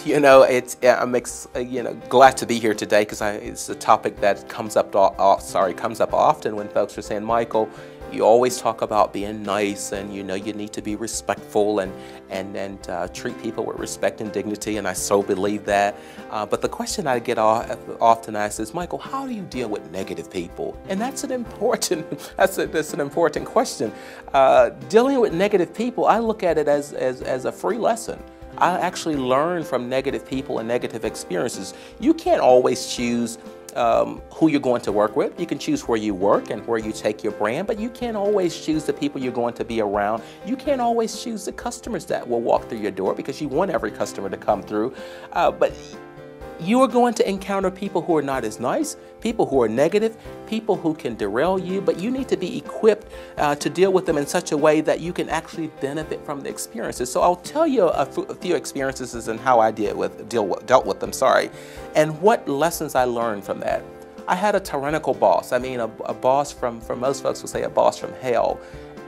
You know, glad to be here today because it's a topic that comes up often when folks are saying, Michael, you always talk about being nice, and you need to be respectful and treat people with respect and dignity, and I so believe that. But the question I get often asked is, Michael, how do you deal with negative people? And that's an important that's an important question. Dealing with negative people, I look at it as a free lesson. I actually learn from negative people and negative experiences. You can't always choose who you're going to work with. You can choose where you work and where you take your brand, but you can't always choose the people you're going to be around. You can't always choose the customers that will walk through your door because you want every customer to come through. But you are going to encounter people who are not as nice, people who are negative, people who can derail you, but you need to be equipped to deal with them in such a way that you can actually benefit from the experiences. So I'll tell you a few experiences and how I dealt with them, and what lessons I learned from that. I had a tyrannical boss. I mean, a boss from most folks would say a boss from hell.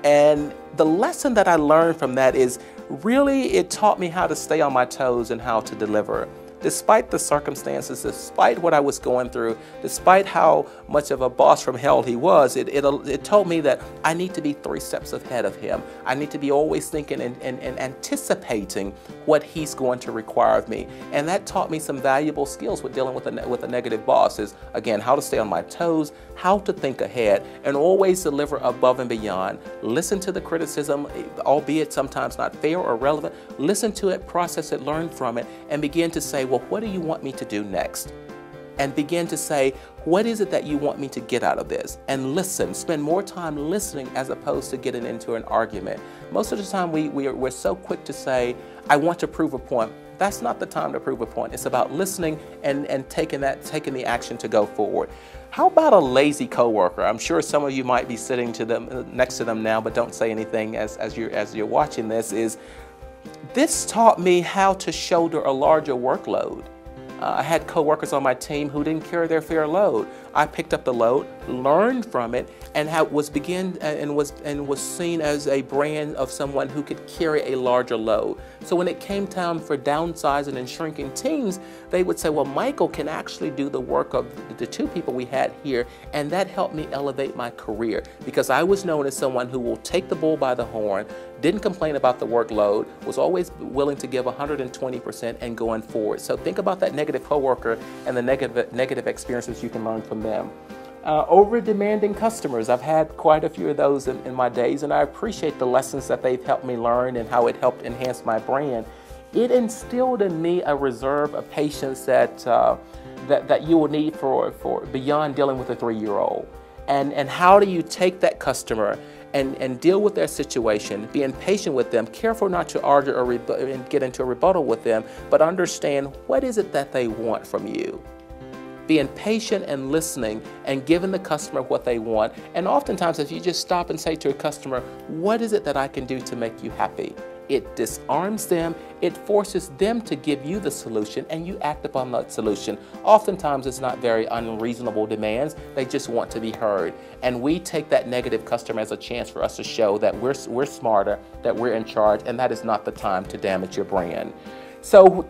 And the lesson that I learned from that is really it taught me how to stay on my toes and how to deliver. Despite the circumstances, despite what I was going through, despite how much of a boss from hell he was, it told me that I need to be 3 steps ahead of him. I need to be always thinking and anticipating what he's going to require of me. And that taught me some valuable skills with dealing with a negative boss is, again, how to stay on my toes, how to think ahead, and always deliver above and beyond. Listen to the criticism, albeit sometimes not fair or relevant. Listen to it, process it, learn from it, and begin to say, well, what do you want me to do next? And begin to say, what is it that you want me to get out of this? And listen, spend more time listening as opposed to getting into an argument. Most of the time we're so quick to say, I want to prove a point. That's not the time to prove a point. It's about listening and taking the action to go forward. How about a lazy coworker? I'm sure some of you might be sitting next to them now, but don't say anything as you're watching this. This taught me how to shoulder a larger workload. I had coworkers on my team who didn't carry their fair load. I picked up the load, learned from it, and was seen as a brand of someone who could carry a larger load. So when it came time for downsizing and shrinking teams, they would say, well, Michael can actually do the work of the 2 people we had here, and that helped me elevate my career because I was known as someone who will take the bull by the horn, didn't complain about the workload, was always willing to give 120% and going forward. So think about that negative coworker and the negative experiences you can learn from them. Over-demanding customers. I've had quite a few of those in my days, and I appreciate the lessons that they've helped me learn and how it helped enhance my brand. It instilled in me a reserve of patience that you will need for beyond dealing with a 3-year-old. And how do you take that customer and deal with their situation, being patient with them, careful not to argue and get into a rebuttal with them, but understand what is it that they want from you. Being patient and listening and giving the customer what they want. And oftentimes if you just stop and say to a customer, what is it that I can do to make you happy? It disarms them, it forces them to give you the solution, and you act upon that solution. Oftentimes it's not very unreasonable demands, they just want to be heard. And we take that negative customer as a chance for us to show that we're smarter, that we're in charge, and that is not the time to damage your brand. So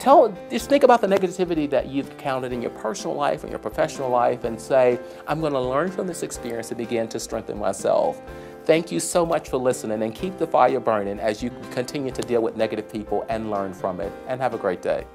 just think about the negativity that you've encountered in your personal life and your professional life and say, I'm going to learn from this experience and begin to strengthen myself. Thank you so much for listening, and keep the fire burning as you continue to deal with negative people and learn from it. And have a great day.